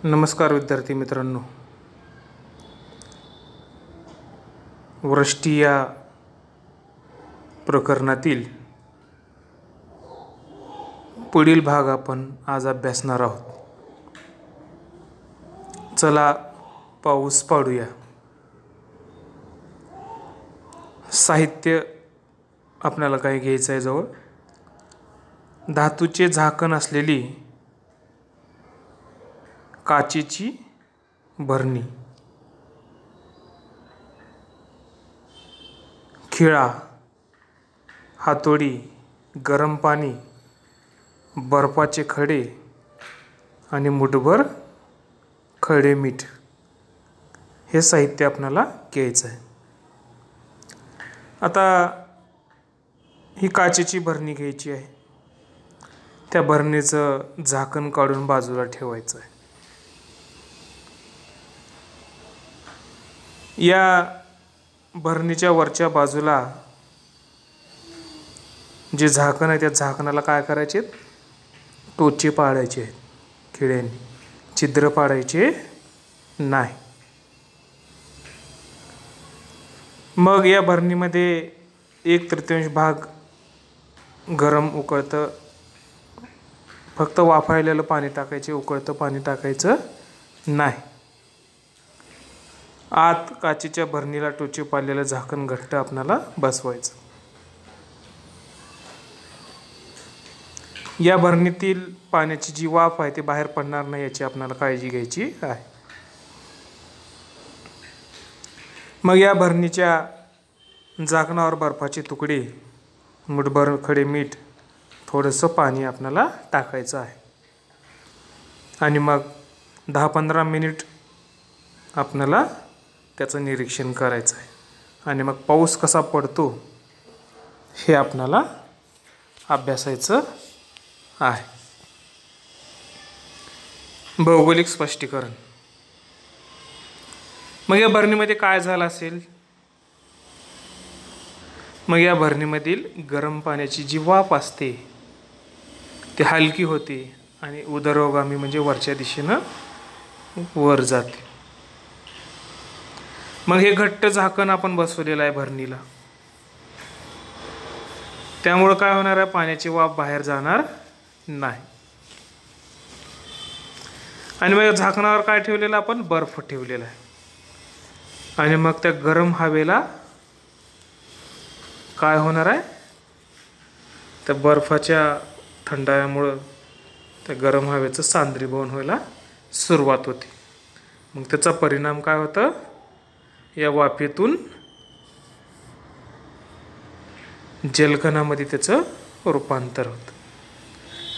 नमस्कार विद्यार्थी मित्रांनो, वृष्टी या प्रकरणातील पुढील भाग आपण आज अभ्यासणार आहोत. चला पाऊस पाडूया. साहित्य आपल्याला काय घ्यायचं आहे. जवळ धातूचे झाकण असलेली काचेची भरणी, खिळा, हातोडी, गरम पाणी, बर्फाचे खडे आणि मुठभर खडे मीठ हे साहित्य आपल्याला घ्यायचं आहे. आता ही काचेची भरणी घ्यायची आहे. त्या भरणीचं झाकण काढून बाजूला ठेवायचं आहे. या भरणीच्या वरच्या बाजूला जे झाकण आहे त्या झाकणाला काय करायचे, टोचे पाडायचे आहेत. खिळ्यांनी छिद्र पाडायचे नाही. मग या भरणीमध्ये 1/3 भाग गरम उकळतं, फक्त वाफाळलेलं पाणी टाकायचे, उकळतं पाणी टाकायचं नाही. आत काचेच्या भरणीला टोचे पाडलेलं झाकण घट्ट आपल्याला बसवायचं. या भरणीतील पाण्याची जी वाफ आहे ती बाहेर पडणार नाही याची आपल्याला काळजी घ्यायची आहे. मग या भरणीच्या झाकणावर बर्फाचे तुकडे, मुठभर खडे मीठ, थोडंसं पाणी आपल्याला टाकायचं आहे. आणि मग 10-15 मिनिट आपल्याला त्याचं निरीक्षण करायचं आहे. आणि मग पाऊस कसा पडतो हे आपल्याला अभ्यासायचं आहे. भौगोलिक स्पष्टीकरण. मग या भरणीमध्ये काय झालं असेल, मग या भरणीमधील गरम पाण्याची जी वाफ असते ती हलकी होते आणि उदरोगामी म्हणजे वरच्या दिशेनं वर जाते. मग हे घट्ट झाकण आपण बसवलेलं आहे भरणीला, त्यामुळं काय होणार आहे, पाण्याची वाफ बाहेर जाणार नाही. आणि मग झाकणावर काय ठेवलेलं आपण, बर्फ ठेवलेला आहे. आणि मग त्या गरम हवेला काय होणार आहे, त्या बर्फाच्या थंडाव्यामुळं त्या गरम हवेचं सांद्रीभवन व्हायला सुरुवात होते. मग त्याचा परिणाम काय होतं, या वाफेतून जलकणामध्ये त्याचं रूपांतर होतं.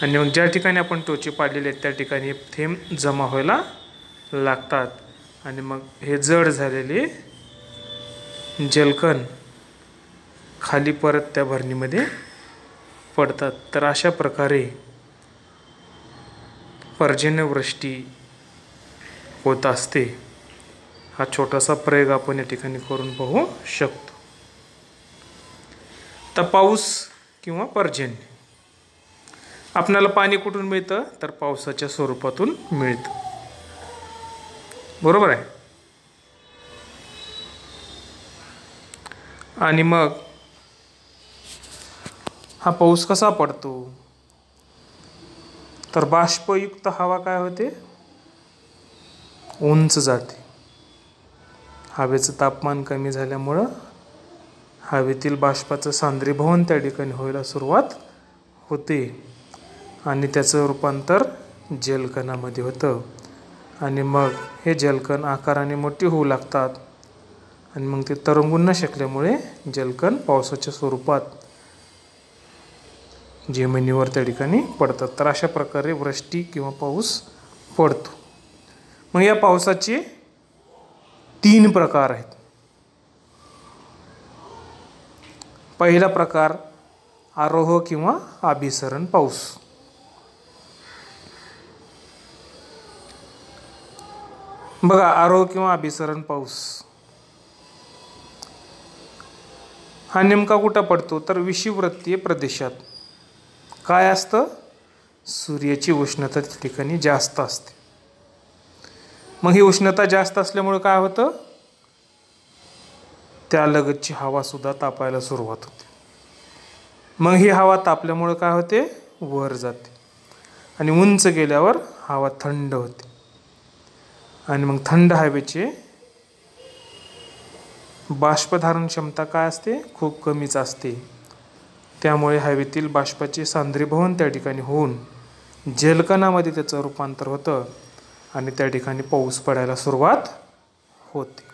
आणि मग ज्या ठिकाणी आपण टोचे पाडलेले आहेत त्या ठिकाणी थेंब जमा व्हायला लागतात. आणि मग हे जड झालेले जलकण खाली परत त्या भरणीमध्ये पडतात. तर अशा प्रकारे पर्जन्यवृष्टी होत असते. हा छोटासा प्रयोग आपण या ठिकाणी करून पाहू शकतो. तर पाऊस किंवा पर्जन्य, आपल्याला पाणी कुठून मिळतं, तर पावसाच्या स्वरूपातून मिळतं. बरोबर आहे. आणि मग हा पाऊस कसा पडतो, तर बाष्पयुक्त हवा काय होते, उंच जाते. हवेचं तापमान कमी झाल्यामुळं हवेतील बाष्पाचं सांद्रीभवन त्या ठिकाणी व्हायला सुरुवात होते आणि त्याचं रूपांतर जलकणामध्ये होतं. आणि मग हे जलकण आकाराने मोठी होऊ लागतात आणि मग ते तरंगू न शकल्यामुळे जलकण पावसाच्या स्वरूपात जमिनीवर त्या ठिकाणी पडतात. तर अशा प्रकारे वृष्टी किंवा पाऊस पडतो. मग या पावसाचे 3 प्रकार आहेत. पहिला प्रकार आरोह किंवा अभिसरण पाऊस. बघा, आरोह किंवा अभिसरण पाऊस हा नेमका कुठं पडतो, तर विषुववृत्तीय प्रदेशात. काय असतं, सूर्याची उष्णता त्या ठिकाणी जास्त असते मग ही उष्णता जास्त असल्यामुळे काय होतं, त्यालगतची हवासुद्धा तापायला सुरुवात होते. मग ही हवा तापल्यामुळे काय होते, वर जाते आणि उंच गेल्यावर हवा थंड होते. आणि मग थंड हवेचे बाष्पधारण क्षमता काय असते, खूप कमीच असते. त्यामुळे हवेतील बाष्पाचे सांद्रीभवन त्या ठिकाणी होऊन जलकणामध्ये त्याचं रूपांतर होतं आणि त्या ठिकाणी पाऊस पडायला सुरुवात होते.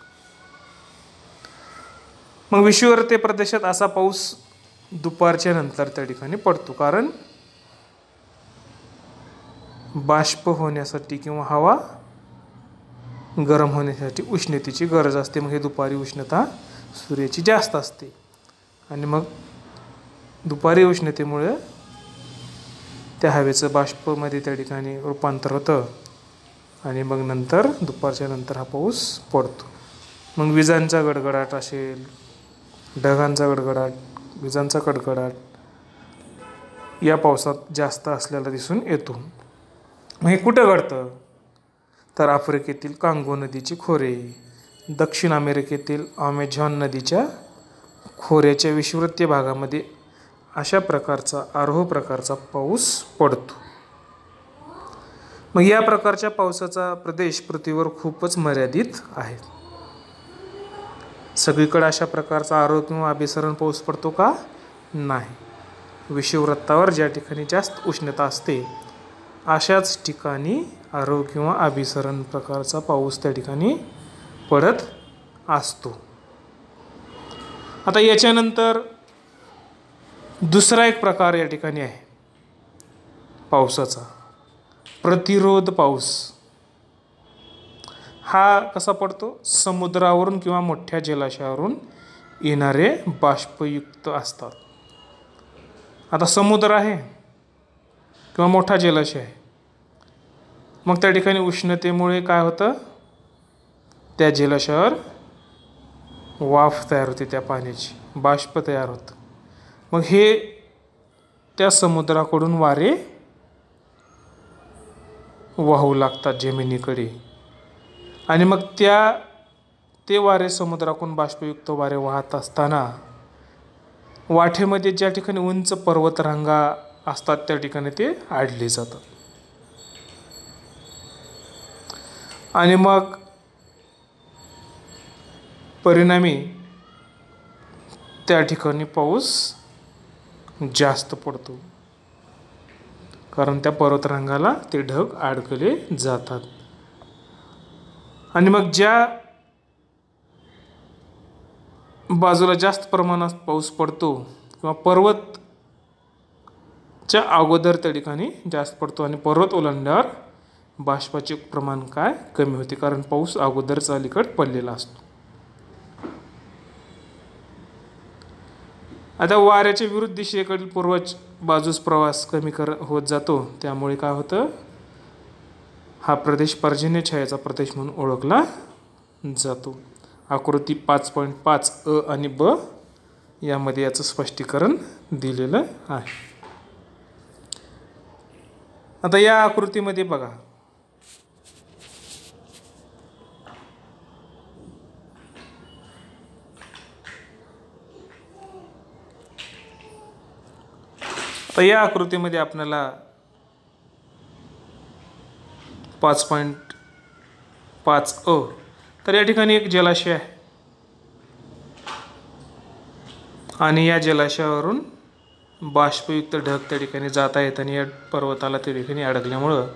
मग विषुववृत्तीय प्रदेशात असा पाऊस दुपारच्या नंतर त्या ठिकाणी पडतो, कारण बाष्प होण्यासाठी किंवा हवा गरम होण्यासाठी उष्णतेची गरज असते. मग हे दुपारी उष्णता सूर्याची जास्त असते आणि मग दुपारी उष्णतेमुळे त्या हवेचं बाष्पमध्ये त्या ठिकाणी रूपांतर होतं आणि मग नंतर दुपारच्या नंतर हा पाऊस पडतो. मग विजांचा गडगडाट असेल, ढगांचा गडगडाट, विजांचा कडकडाट या पावसात जास्त असलेला दिसून येतो. मग हे कुठं घडतं, तर आफ्रिकेतील कांगो नदीचे खोरे, दक्षिण अमेरिकेतील अमेझॉन नदीच्या खोऱ्याच्या विषुववृत्तीय भागामध्ये अशा प्रकारचा आरोह प्रकारचा पाऊस पडतो. मग या प्रकारच्या पावसाचा प्रदेश पृथ्वीवर खूपच मर्यादित आहे. सगळीकडे अशा प्रकारचा आरोह किंवा अभिसरण पाऊस पडतो का, नाही. विषुववृत्तावर ज्या ठिकाणी जास्त उष्णता असते अशाच ठिकाणी आरोह किंवा अभिसरण प्रकारचा पाऊस त्या ठिकाणी पडत असतो. आता याच्यानंतर दुसरा एक प्रकार या ठिकाणी आहे पावसाचा, प्रतिरोध पाऊस. हा कसा पडतो, समुद्रावरून किंवा मोठ्या जलाशयावरून येणारे बाष्पयुक्त असतात. आता समुद्र आहे किंवा मोठा जलाशय आहे, मग त्या ठिकाणी उष्णतेमुळे काय होतं, त्या जलाशयावर वाफ तयार होते, त्या पाण्याची बाष्प तयार होतं. मग हे त्या समुद्राकडून वारे वाहू लागतात जमिनीकडे आणि मग ते वारे समुद्राकडून बाष्पयुक्त वारे वाहत असताना वाटेमध्ये ज्या ठिकाणी उंच पर्वतरांगा असतात त्या ठिकाणी ते अडले जातात आणि मग परिणामी त्या ठिकाणी पाऊस जास्त पडतो, कारण त्या पर्वतरांगाला ते ढग अडकले जातात. आणि मग ज्या बाजूला जास्त प्रमाणात पाऊस पडतो किंवा पर्वतच्या अगोदर त्या ठिकाणी जास्त पडतो आणि पर्वत ओलांडल्यावर बाष्पाचे प्रमाण काय कमी होते, कारण पाऊस अगोदरच अलीकडे पडलेला असतो. आता वाऱ्याच्या विरुद्ध दिशेकडील पूर्व बाजूस प्रवास कमी होत जातो, त्यामुळे काय होतं, हा प्रदेश पर्जन्य छायेचा प्रदेश म्हणून ओळखला जातो. आकृती 5.5 अ आणि ब यामध्ये याचं स्पष्टीकरण दिलेलं आहे. आता या आकृतीमध्ये बघा, तर या आकृतीमध्ये आपल्याला 5.5 अ, तर या ठिकाणी एक जलाशय आहे आणि या जलाशयावरून बाष्पयुक्त ढग त्या ठिकाणी जात आहेत आणि या पर्वताला त्या ठिकाणी अडकल्यामुळं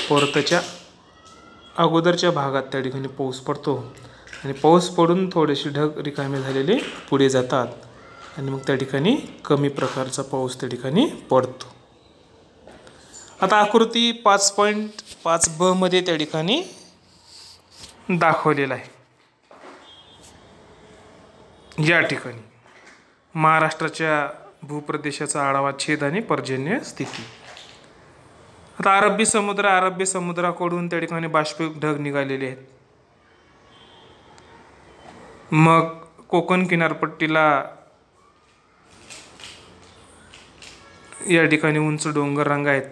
पर्वताच्या अगोदरच्या भागात त्या ठिकाणी पाऊस पडतो आणि पाऊस पडून थोडेसे ढग रिकामे झालेले पुढे जातात आणि मग त्या ठिकाणी कमी प्रकारचा पाऊस त्या ठिकाणी पडतो. आता आकृती 5.5 ब मध्ये त्या ठिकाणी दाखवलेला आहे. या ठिकाणी महाराष्ट्राच्या भूप्रदेशाचा आढावा, छेद आणि पर्जन्य स्थिती. आता अरबी समुद्राकडून त्या ठिकाणी बाष्पयुक्त ढग निघालेले आहेत. मग कोकण किनारपट्टीला या ठिकाणी उंच डोंगर रांगा आहेत,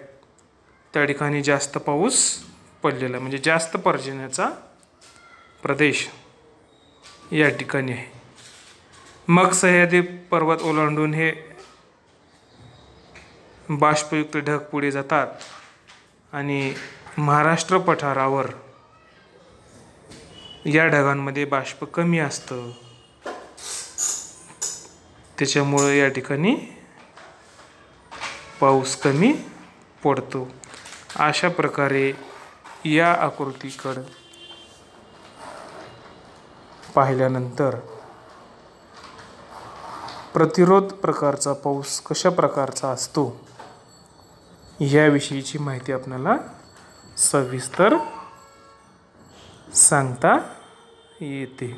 त्या ठिकाणी जास्त पाऊस पडलेला म्हणजे जास्त पर्जन्याचा प्रदेश या ठिकाणी आहे. मग सह्याद्री पर्वत ओलांडून हे बाष्पयुक्त ढग पुढे जातात आणि महाराष्ट्र पठारावर या ढगांमध्ये बाष्प कमी असतं, त्याच्यामुळं या ठिकाणी पाऊस कमी पडतो. अशा प्रकारे या आकृतीकडं पाहिल्यानंतर प्रतिरोध प्रकारचा पाऊस कशा प्रकारचा असतो याविषयीची माहिती आपल्याला सविस्तर सांगता येते.